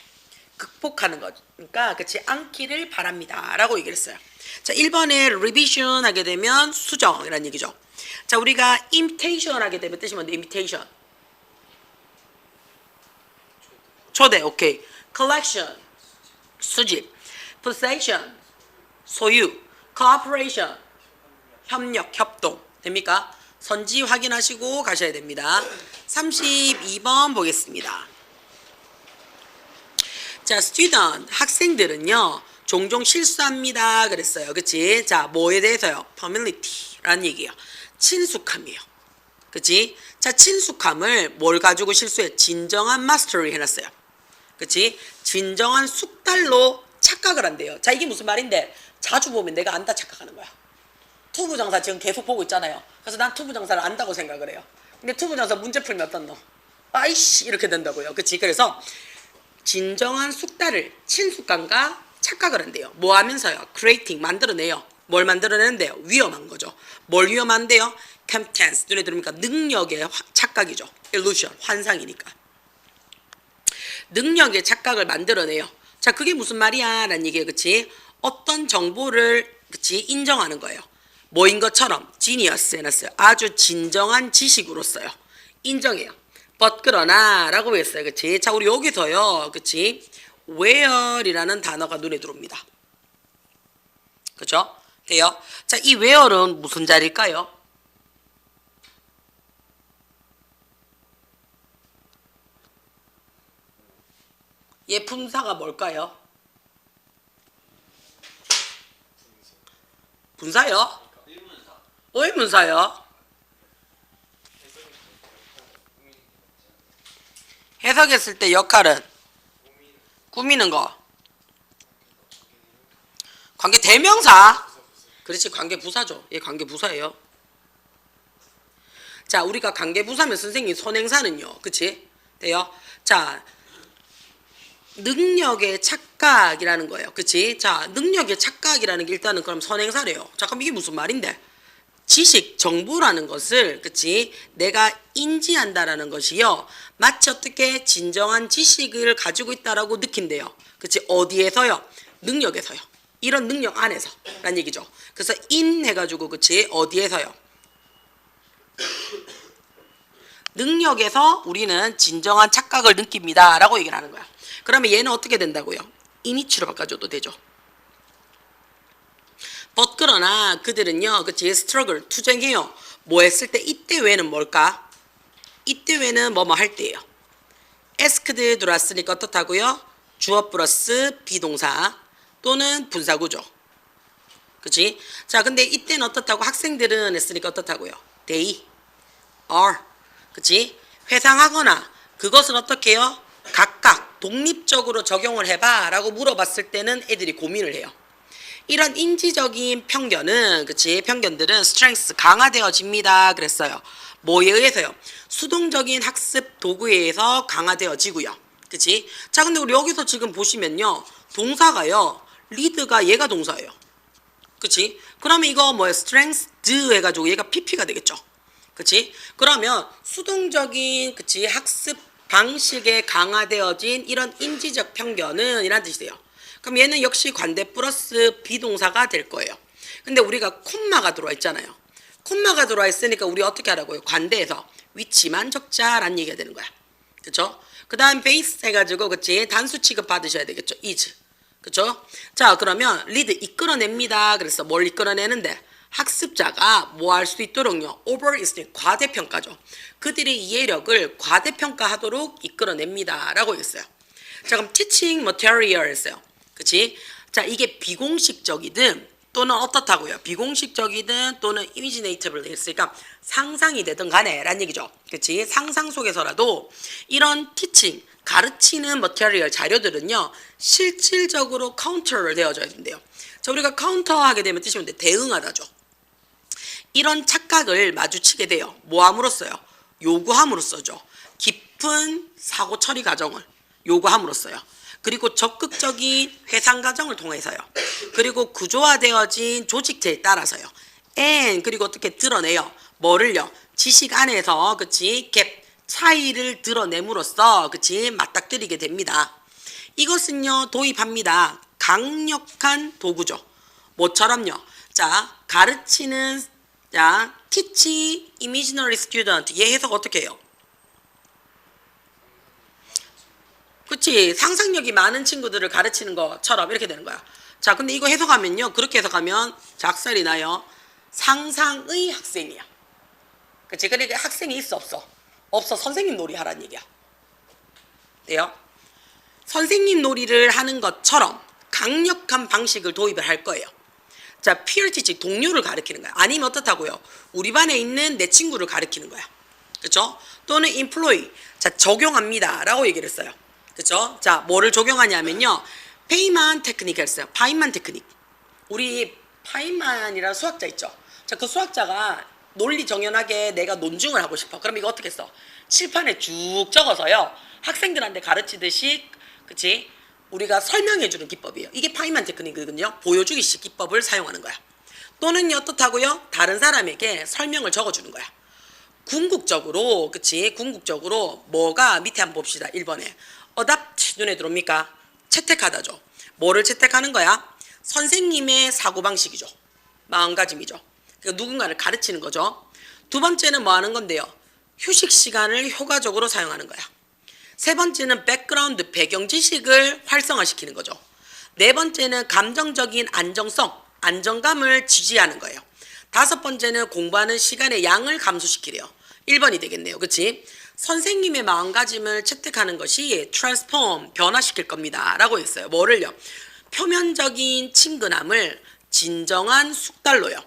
극복하는 거니까 그치? 않기를 바랍니다 라고 얘기를 했어요. 자, 1번에 revision 하게 되면 수정이라는 얘기죠. 자, 우리가 imitation 하게 되면 뜻이 뭔데? imitation 초대. 오케이. collection 수집. possession 소유. cooperation 협력, 협동 됩니까? 선지 확인하시고 가셔야 됩니다. 32번 보겠습니다. 자, student 학생들은요 종종 실수합니다 그랬어요. 그치? 자, 뭐에 대해서요? familiarity라는 얘기예요. 친숙함이에요. 그치? 자, 친숙함을 뭘 가지고 실수해? 진정한 mastery 해놨어요. 그치? 진정한 숙달로 착각을 한대요. 자, 이게 무슨 말인데? 자주 보면 내가 안다 착각하는 거야. 투부정사 지금 계속 보고 있잖아요. 그래서 난 투부정사를 안다고 생각을 해요. 근데 투부정사 문제 풀면 어떤 아이씨 이렇게 된다고요. 그치? 그래서 진정한 숙달을 친숙감과 착각을 한대요. 뭐 하면서요? creating 만들어내요. 뭘 만들어내는데요? 위험한 거죠. 뭘 위험한데요? competence 눈에 들으니까 능력의 착각이죠. illusion 환상이니까. 능력의 착각을 만들어내요. 자, 그게 무슨 말이야? 라는 얘기예요. 그치? 어떤 정보를 그치? 인정하는 거예요. 뭐인 것처럼 genius 해놨어요. 아주 진정한 지식으로서요. 인정해요. but 그러나 라고 했어요. 그치? 자, 우리 여기서요. 그치? where이라는 단어가 눈에 들어옵니다. 그죠? 돼요? 자, 이 where는 무슨 자리일까요? 얘 품사가 뭘까요? 분사요? 의문사요? 해석했을 때 역할은 꾸미는 거. 관계 대명사. 그렇지, 관계 부사죠. 얘 관계 부사예요. 자, 우리가 관계 부사면 선생님 선행사는요. 그치? 돼요? 자, 능력의 착각이라는 거예요. 그치? 자, 능력의 착각이라는 게 일단은 그럼 선행사래요. 자, 그럼 이게 무슨 말인데? 지식, 정보라는 것을 그치? 내가 인지한다라는 것이요. 마치 어떻게 진정한 지식을 가지고 있다라고 느낀대요. 그치? 어디에서요? 능력에서요. 이런 능력 안에서 라는 얘기죠. 그래서 in 해가지고 그치? 어디에서요? 능력에서 우리는 진정한 착각을 느낍니다 라고 얘기를 하는 거야. 그러면 얘는 어떻게 된다고요? in이치로 바꿔줘도 되죠. but 그러나 그들은요, 그치? struggle, 투쟁해요. 뭐 했을 때 이때 외는 뭘까? 이때 외는 뭐뭐 할 때예요. asked 들어왔으니까 어떻다고요? 주어 플러스 비동사 또는 분사구조. 그치? 자, 근데 이때는 어떻다고? 학생들은 했으니까 어떻다고요? they are. 그치? 회상하거나 그것은 어떻게 해요? 각각 독립적으로 적용을 해봐 라고 물어봤을 때는 애들이 고민을 해요. 이런 인지적인 편견은 그치? 편견들은 strength 강화되어집니다 그랬어요. 뭐에 의해서요? 수동적인 학습 도구에 의해서 강화되어지고요. 그치? 자, 근데 우리 여기서 지금 보시면요. 동사가요. lead가 얘가 동사예요. 그치? 그러면 이거 뭐예요? strength 해가지고 얘가 pp가 되겠죠. 그치? 그러면 수동적인 그치? 학습 방식에 강화되어진 이런 인지적 편견은 이란 뜻이에요. 그럼 얘는 역시 관대 플러스 비동사가 될 거예요. 근데 우리가 콤마가 들어와 있잖아요. 콤마가 들어와 있으니까 우리 어떻게 하라고요? 관대에서 위치만 적자라는 얘기가 되는 거야. 그쵸? 그 다음 베이스 해가지고 그치? 단수 취급 받으셔야 되겠죠. is. 그쵸? 자, 그러면 lead 이끌어냅니다. 그래서 뭘 이끌어내는데? 학습자가 뭐 할 수 있도록요. over 과대평가죠. 그들의 이해력을 과대평가하도록 이끌어냅니다. 라고 했어요. 자, 그럼 teaching material 했어요. 그치? 자, 이게 비공식적이든 또는 어떻다고요? 비공식적이든 또는 imaginatively 했으니까 상상이 되든 간에 란 얘기죠. 그치? 상상 속에서라도 이런 teaching, 가르치는 material 자료들은요. 실질적으로 카운터를 되어줘야 된대요. 자, 우리가 카운터 하게 되면 뜻이 뭔데? 대응하다죠. 이런 착각을 마주치게 돼요. 뭐 함으로써요? 요구함으로써죠. 깊은 사고 처리 과정을 요구함으로써요. 그리고 적극적인 회상 과정을 통해서요. 그리고 구조화되어진 조직체에 따라서요. and 그리고 어떻게 드러내요? 뭐를요? 지식 안에서 그치? 갭 차이를 드러냄으로써 그치? 맞닥뜨리게 됩니다. 이것은요 도입합니다. 강력한 도구죠. 뭐처럼요? 자, 가르치는 자, teach imaginary student 얘 해석 어떻게 해요? 그치? 상상력이 많은 친구들을 가르치는 것처럼 이렇게 되는 거야. 자, 근데 이거 해석하면요. 그렇게 해석하면 작살이 나요. 상상의 학생이야. 그치? 그러니까 학생이 있어 없어? 없어. 선생님 놀이 하라는 얘기야. 돼요? 선생님 놀이를 하는 것처럼 강력한 방식을 도입을 할 거예요. 자, peer teaching 동료를 가르치는 거야. 아니면 어떻다고요? 우리 반에 있는 내 친구를 가르치는 거야. 그렇죠? 또는 employee. 자, 적용합니다. 라고 얘기를 했어요. 그렇죠? 자, 뭐를 적용하냐면요. 페이만 테크닉 했어요. 파인만 테크닉. 우리 파인만이라는 수학자 있죠. 자, 그 수학자가 논리 정연하게 내가 논증을 하고 싶어. 그럼 이거 어떻게 써? 칠판에 쭉 적어서요. 학생들한테 가르치듯이, 그치? 우리가 설명해주는 기법이에요. 이게 파인만 테크닉이거든요. 보여주기식 기법을 사용하는 거야. 또는요, 어떻다고요? 다른 사람에게 설명을 적어주는 거야. 궁극적으로, 그치? 궁극적으로 뭐가 밑에 한번 봅시다. 1번에. 어답트 눈에 들어옵니까? 채택하다죠. 뭐를 채택하는 거야? 선생님의 사고방식이죠. 마음가짐이죠. 그러니까 누군가를 가르치는 거죠. 두 번째는 뭐 하는 건데요? 휴식 시간을 효과적으로 사용하는 거야. 세 번째는 백그라운드, 배경 지식을 활성화시키는 거죠. 네 번째는 감정적인 안정성, 안정감을 지지하는 거예요. 다섯 번째는 공부하는 시간의 양을 감소시키래요. 1번이 되겠네요. 그치? 선생님의 마음가짐을 채택하는 것이 transform, 변화시킬 겁니다. 라고 했어요. 뭐를요? 표면적인 친근함을 진정한 숙달로요.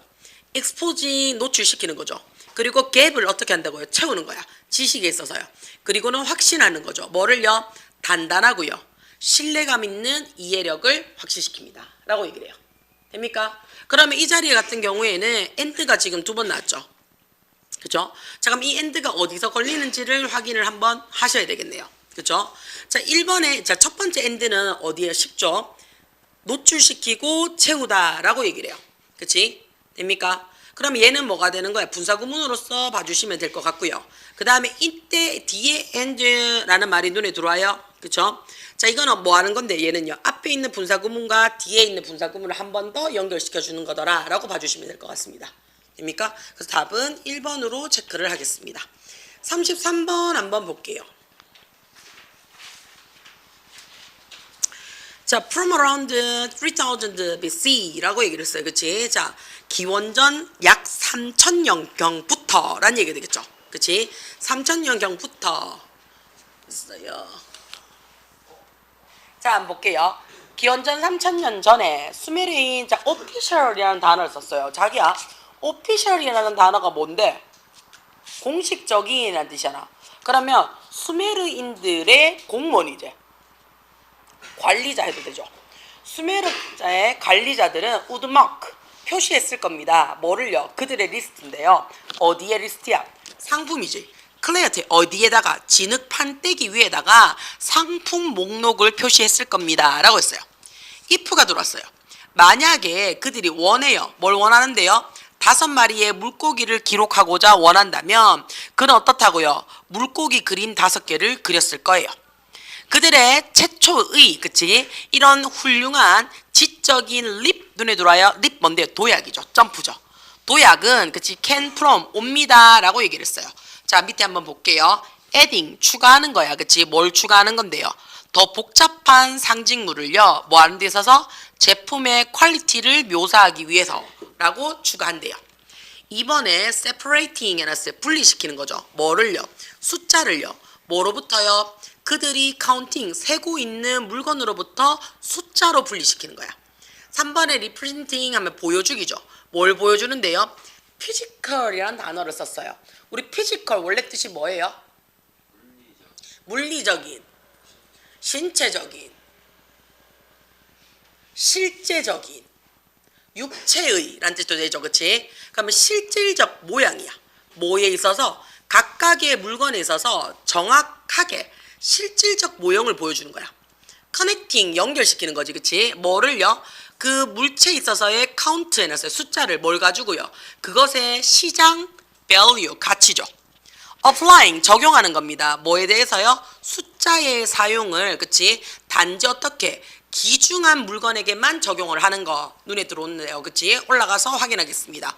exposing, 노출시키는 거죠. 그리고 갭을 어떻게 한다고요? 채우는 거야. 지식에 있어서요. 그리고는 확신하는 거죠. 뭐를요? 단단하고요. 신뢰감 있는 이해력을 확실시킵니다. 라고 얘기를 해요. 됩니까? 그러면 이 자리 같은 경우에는 end가 지금 2번 나왔죠. 그죠? 자, 그럼 이 end가 어디서 걸리는지를 확인을 한번 하셔야 되겠네요. 그죠? 자, 1번에, 자, 첫 번째 end는 어디에 쉽죠? 노출시키고 채우다 라고 얘기를 해요. 그치? 됩니까? 그럼 얘는 뭐가 되는 거야? 분사구문으로서 봐주시면 될 것 같고요. 그 다음에 이때 뒤에 and라는 말이 눈에 들어와요. 그쵸? 자, 이거는 뭐 하는 건데 얘는요. 앞에 있는 분사구문과 뒤에 있는 분사구문을 한 번 더 연결시켜 주는 거더라 라고 봐주시면 될 것 같습니다. 됩니까? 그래서 답은 1번으로 체크를 하겠습니다. 33번 한번 볼게요. 자, from around 3000 BC라고 얘기를 했어요. 그치? 자, 기원전 약 3000년경부터 라는 얘기가 되겠죠. 그치? 3000년경부터 있어요. 자, 한번 볼게요. 기원전 3000년 전에 수메르인, 자, official이라는 단어를 썼어요. 자기야, official이라는 단어가 뭔데? 공식적인이라는 뜻이잖아. 그러면 수메르인들의 공무원이제. 관리자 해도 되죠. 수메르자의 관리자들은 우드마크 표시했을 겁니다. 뭐를요? 그들의 리스트인데요. 어디에 리스트야? 상품이지. 클레어티 어디에다가 진흙판 떼기 위에다가 상품 목록을 표시했을 겁니다. 라고 했어요. if가 들어왔어요. 만약에 그들이 원해요. 뭘 원하는데요? 5마리의 물고기를 기록하고자 원한다면 그는 어떻다고요? 물고기 그림 5개를 그렸을 거예요. 그들의 최초의, 그치? 이런 훌륭한 지적인 립, 눈에 들어와요. 립 뭔데요? 도약이죠. 점프죠. 도약은, 그치? can from, 옵니다. 라고 얘기를 했어요. 자, 밑에 한번 볼게요. adding, 추가하는 거야. 그치? 뭘 추가하는 건데요? 더 복잡한 상징물을요. 뭐 하는 데 있어서? 제품의 퀄리티를 묘사하기 위해서. 라고 추가한대요. 이번에 separating 해놨어요. 분리시키는 거죠. 뭐를요? 숫자를요. 뭐로부터요? 그들이 카운팅, 세고 있는 물건으로부터 숫자로 분리시키는 거야. 3번에 representing 하면 보여주기죠. 뭘 보여주는데요? physical이라는 단어를 썼어요. 우리 physical 원래 뜻이 뭐예요? 물리적인, 신체적인, 실제적인, 육체의 라는 뜻도 되죠. 그치? 그러면 실질적 모양이야. 뭐에 있어서? 각각의 물건에 있어서 정확하게 실질적 모형을 보여주는 거야. 커넥팅, 연결시키는 거지. 그치? 뭐를요? 그 물체에 있어서의 카운트 해놨어요. 숫자를 뭘 가지고요? 그것의 시장 value, 가치죠. applying, 적용하는 겁니다. 뭐에 대해서요? 숫자의 사용을, 그치? 단지 어떻게? 기중한 물건에게만 적용을 하는 거 눈에 들어오네요. 그치? 올라가서 확인하겠습니다.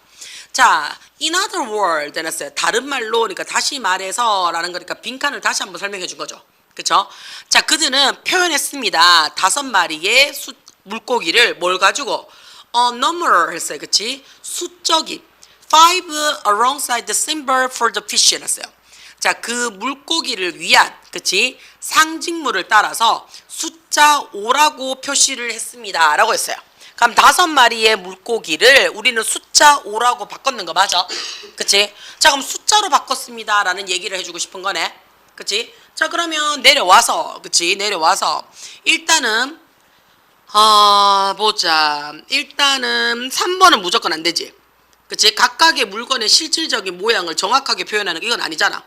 자, in other words 해놨어요. 다른 말로, 그러니까 다시 말해서 라는 거니까 빈칸을 다시 한번 설명해 준 거죠. 그쵸? 자, 그들은 표현했습니다. 5마리의 물고기를 뭘 가지고? number 했어요. 그치? 수적인. 5 alongside the symbol for the fish 해놨어요. 자, 그 물고기를 위한, 그치? 상징물을 따라서 숫자 5라고 표시를 했습니다. 라고 했어요. 그럼 5마리의 물고기를 우리는 숫자 5라고 바꿨는 거 맞아? 그치? 자, 그럼 숫자로 바꿨습니다. 라는 얘기를 해주고 싶은 거네. 그치? 자, 그러면 내려와서, 그치? 내려와서 일단은 보자. 일단은 3번은 무조건 안 되지. 그치? 각각의 물건의 실질적인 모양을 정확하게 표현하는 이건 아니잖아.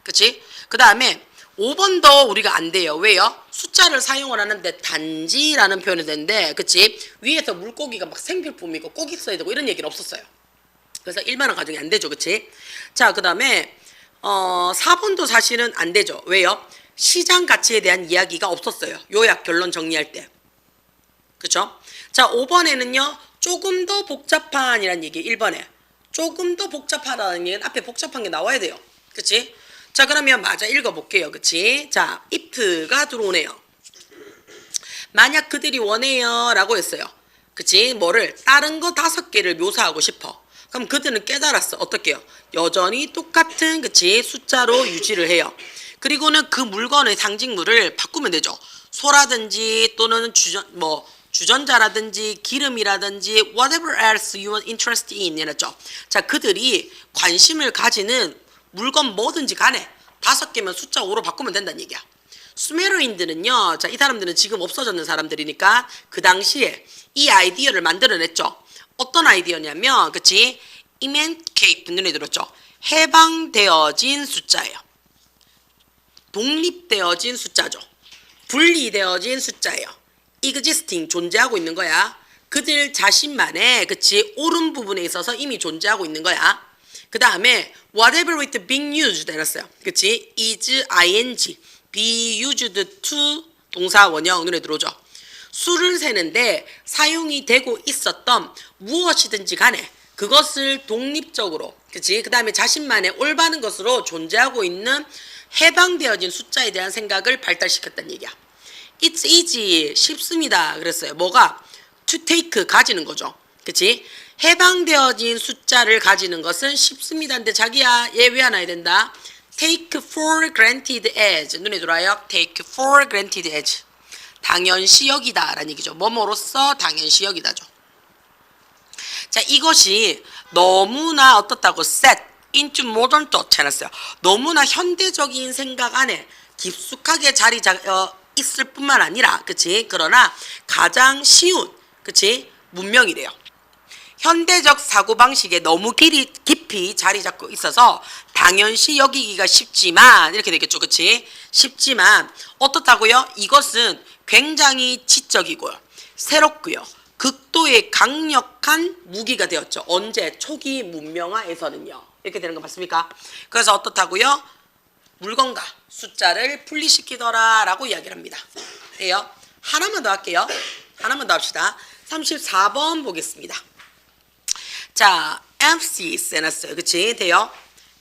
그치? 그 다음에 5번도 우리가 안 돼요. 왜요? 숫자를 사용을 하는데 단지라는 표현이 되는데, 그치? 위에서 물고기가 막 생필품이고 꼭 있어야 되고 이런 얘기는 없었어요. 그래서 1만원 가정이 안 되죠. 그치? 자, 그 다음에 4번도 사실은 안 되죠. 왜요? 시장 가치에 대한 이야기가 없었어요. 요약 결론 정리할 때. 그쵸? 자, 5번에는요. 조금 더 복잡한이라는 얘기. 1번에 조금 더 복잡하다는 얘기는 앞에 복잡한 게 나와야 돼요. 그치? 자, 그러면 맞아 읽어볼게요. 그치? 자, if가 들어오네요. 만약 그들이 원해요 라고 했어요. 그치? 뭐를? 다른 거 5개를 묘사하고 싶어. 그럼 그들은 깨달았어. 어떻게요? 여전히 똑같은, 그치? 숫자로 유지를 해요. 그리고는 그 물건의 상징물을 바꾸면 되죠. 소라든지 또는 주전자라든지 기름이라든지 whatever else you are interested in 이랬죠. 자, 그들이 관심을 가지는 물건 뭐든지 간에 5개면 숫자 5로 바꾸면 된다는 얘기야. 수메르인들은요, 자, 이 사람들은 지금 없어졌는 사람들이니까 그 당시에 이 아이디어를 만들어냈죠. 어떤 아이디어냐면, 그치? emancipate 눈에 들었죠. 해방되어진 숫자예요. 독립되어진 숫자죠. 분리되어진 숫자예요. existing 존재하고 있는 거야. 그들 자신만의, 그치? 옳은 부분에 있어서 이미 존재하고 있는 거야. 그 다음에 whatever with being used 해놨어요. 그치? is ing be used to 동사 원형 눈에 들어오죠. 수를 세는데 사용이 되고 있었던 무엇이든지 간에 그것을 독립적으로, 그치? 그 다음에 자신만의 올바른 것으로 존재하고 있는 해방되어진 숫자에 대한 생각을 발달시켰다는 얘기야. It's easy, 쉽습니다. 그랬어요. 뭐가? To take, 가지는 거죠. 그치? 해방되어진 숫자를 가지는 것은 쉽습니다인데 자기야 얘 왜 안 와야 된다? Take for granted as 눈에 들어와요. Take for granted as 당연시 여기다 라는 얘기죠. 뭐뭐로써 당연시 여기다죠. 자, 이것이 너무나 어떻다고 set into modern thought 해놨어요. 너무나 현대적인 생각 안에 깊숙하게 있을 뿐만 아니라, 그치? 그러나 가장 쉬운, 그치? 문명이래요. 현대적 사고방식에 너무 깊이 자리 잡고 있어서 당연시 여기기가 쉽지만 이렇게 되겠죠. 그치? 쉽지만 어떻다고요? 이것은 굉장히 지적이고요. 새롭고요. 극도의 강력한 무기가 되었죠. 언제? 초기 문명화에서는요. 이렇게 되는 거 맞습니까? 그래서 어떻다고요? 물건과 숫자를 분리시키더라 라고 이야기를 합니다. 돼요? 하나만 더 할게요. 하나만 더 합시다. 34번 보겠습니다. 자, emphasis 해놨어요. 그치? 돼요?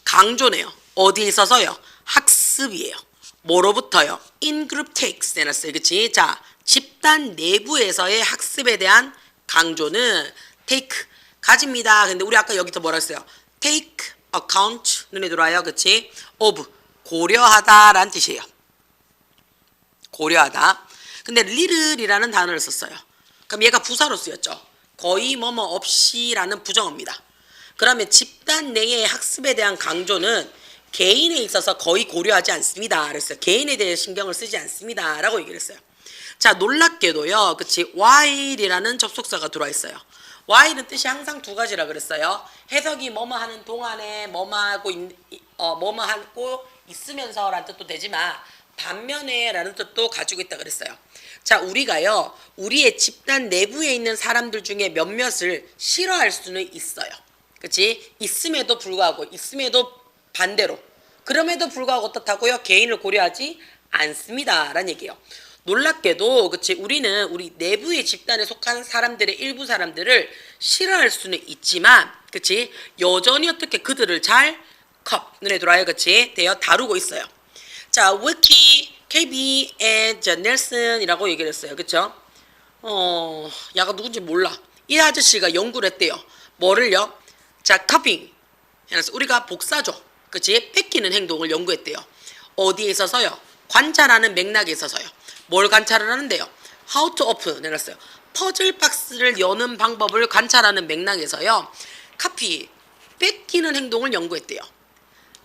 강조네요. 어디에 있어서요? 학습이에요. 뭐로부터요? in group takes 해놨어요. 그치? 자, 집단 내부에서의 학습에 대한 강조는 take, 가집니다. 근데 우리 아까 여기서 뭐라 했어요? take account, 눈에 들어와요. 그치? of, 고려하다 라는 뜻이에요. 고려하다. 근데 little이라는 단어를 썼어요. 그럼 얘가 부사로 쓰였죠. 거의 뭐뭐 없이라는 부정어입니다. 그러면 집단 내의 학습에 대한 강조는 개인에 있어서 거의 고려하지 않습니다. 그랬어요. 개인에 대해 신경을 쓰지 않습니다. 라고 얘기를 했어요. 자, 놀랍게도요. 그치? while이라는 접속사가 들어와 있어요. while은 뜻이 항상 두 가지라 그랬어요. 해석이 뭐뭐 하는 동안에 뭐뭐 하고 있으면서 라는 뜻도 되지만 반면에 라는 뜻도 가지고 있다 그랬어요. 자, 우리가요, 우리의 집단 내부에 있는 사람들 중에 몇몇을 싫어할 수는 있어요. 그치? 있음에도 불구하고, 있음에도 반대로. 그럼에도 불구하고 어떻다고요? 개인을 고려하지 않습니다. 라는 얘기예요. 놀랍게도, 그치? 우리는 우리 내부의 집단에 속한 사람들의 일부 사람들을 싫어할 수는 있지만, 그치? 여전히 어떻게 그들을 잘 눈에 들어와요. 그치? 다루고 있어요. 자, 위키, KB and 넬슨이라고 얘기를 했어요. 그쵸? 야가 누군지 몰라. 이 아저씨가 연구를 했대요. 뭐를요? 자, copying. 그래서 우리가 복사죠. 그치? 뺏기는 행동을 연구했대요. 어디에 있어서요? 관찰하는 맥락에 있어서요. 뭘 관찰을 하는데요? How to open 해놨어요. 퍼즐 박스를 여는 방법을 관찰하는 맥락에서요. copy, 뺏기는 행동을 연구했대요.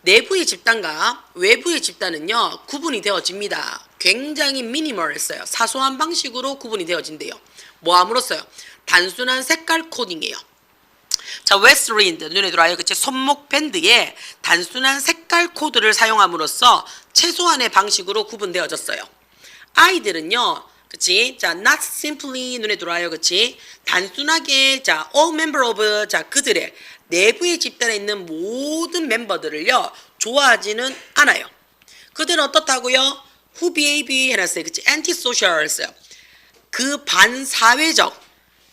내부의 집단과 외부의 집단은요, 구분이 되어집니다. 굉장히 미니멀했어요. 사소한 방식으로 구분이 되어진대요. 뭐 함으로써요? 단순한 색깔 코딩이에요. 자, 웨스트윈드 눈에 들어와요. 그치? 손목 밴드에 단순한 색깔 코드를 사용함으로써 최소한의 방식으로 구분되어졌어요. 아이들은요, 그치? 자, not simply 눈에 들어와요. 그치? 단순하게, 자, all member of, 자, 그들의 내부의 집단에 있는 모든 멤버들을요, 좋아하지는 않아요. 그들은 어떻다고요? who behave 해놨어요. 그치? antisocial 했어요. 그 반사회적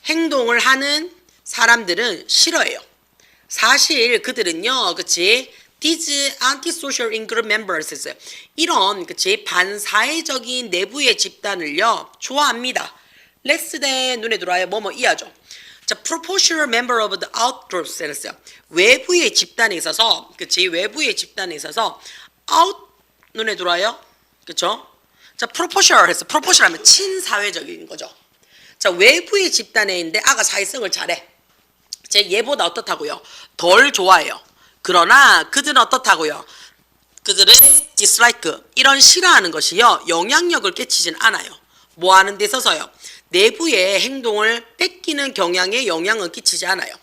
행동을 하는 사람들은 싫어해요. 사실 그들은요, 그치? These antisocial in-group members 했어요. 이런, 그치? 반사회적인 내부의 집단을요, 좋아합니다. less than 눈에 들어와요. 뭐뭐 이하죠. 자, proportional member of the out-groups 했어요. 외부의 집단에 있어서, 그치? 외부의 집단에 있어서 out 눈에 들어와요. 그쵸? 자, proportional 했어. proportional 하면 친사회적인 거죠. 자, 외부의 집단에 있는데 아가 사회성을 잘해. 제 얘보다 어떻다고요? 덜 좋아해요. 그러나 그들은 어떻다고요? 그들은 dislike, 이런 싫어하는 것이요, 영향력을 끼치진 않아요. 뭐 하는 데 있어서요? 내부의 행동을 뺏기는 경향에 영향을 끼치지 않아요.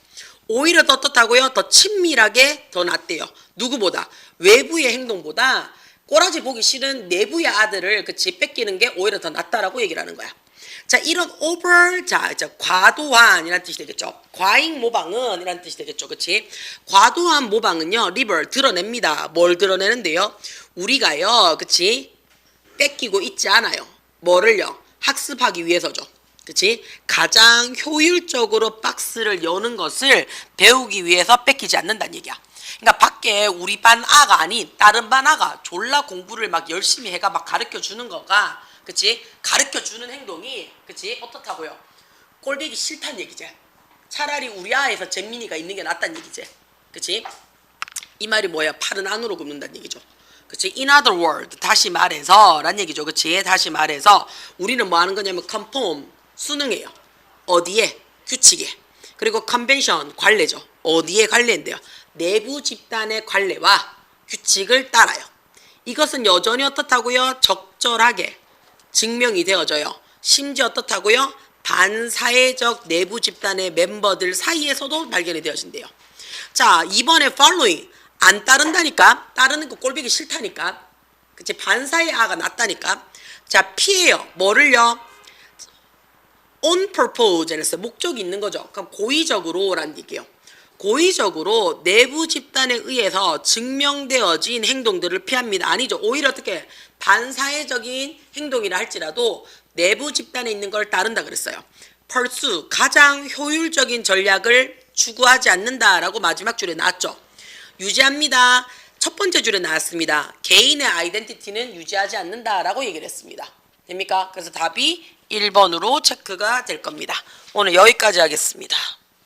오히려 더 어떻다고요? 더 친밀하게 더 낫대요. 누구보다? 외부의 행동보다 꼬라지 보기 싫은 내부의 아들을, 그치, 뺏기는 게 오히려 더 낫다라고 얘기를 하는 거야. 자, 이런 over, 자, 과도한이라는 뜻이 되겠죠. 과잉 모방은 이라는 뜻이 되겠죠. 그치? 과도한 모방은요, 리벌, 드러냅니다. 뭘 드러내는데요? 우리가요, 그치? 뺏기고 있지 않아요. 뭐를요? 학습하기 위해서죠. 그치? 가장 효율적으로 박스를 여는 것을 배우기 위해서 뺏기지 않는다는 얘기야. 그러니까 밖에 우리 반 아가 아닌 다른 반 아가 졸라 공부를 막 열심히 해가 막 가르쳐 주는 거가, 그치? 가르쳐 주는 행동이, 그치? 어떻다고요? 꼴보기 싫다는 얘기지. 차라리 우리 아에서 잼민이가 있는 게 낫다는 얘기지. 그치? 이 말이 뭐야? 팔은 안으로 굽는다는 얘기죠. 그치? In other words, 다시 말해서 란 얘기죠. 그치? 다시 말해서 우리는 뭐 하는 거냐면 conform, 순응해요. 어디에? 규칙에. 그리고 convention, 관례죠. 어디에 관례인데요? 내부 집단의 관례와 규칙을 따라요. 이것은 여전히 어떻다고요? 적절하게 증명이 되어져요. 심지어 어떻다고요? 반사회적 내부 집단의 멤버들 사이에서도 발견이 되어진대요. 자, 이번에 following, 안 따른다니까? 따르는 거 꼴보기 싫다니까? 그치? 반사회 아가 낫다니까? 자, 피해요. 뭐를요? on purpose 했어요. 목적이 있는 거죠. 그럼 고의적으로 라는 얘기예요. 고의적으로 내부 집단에 의해서 증명되어진 행동들을 피합니다. 아니죠. 오히려 어떻게 반사회적인 행동이라 할지라도 내부 집단에 있는 걸 따른다 그랬어요. pursue, 가장 효율적인 전략을 추구하지 않는다라고 마지막 줄에 나왔죠. 유지합니다. 첫 번째 줄에 나왔습니다. 개인의 아이덴티티는 유지하지 않는다라고 얘기를 했습니다. 됩니까? 그래서 답이 1번으로 체크가 될 겁니다. 오늘 여기까지 하겠습니다.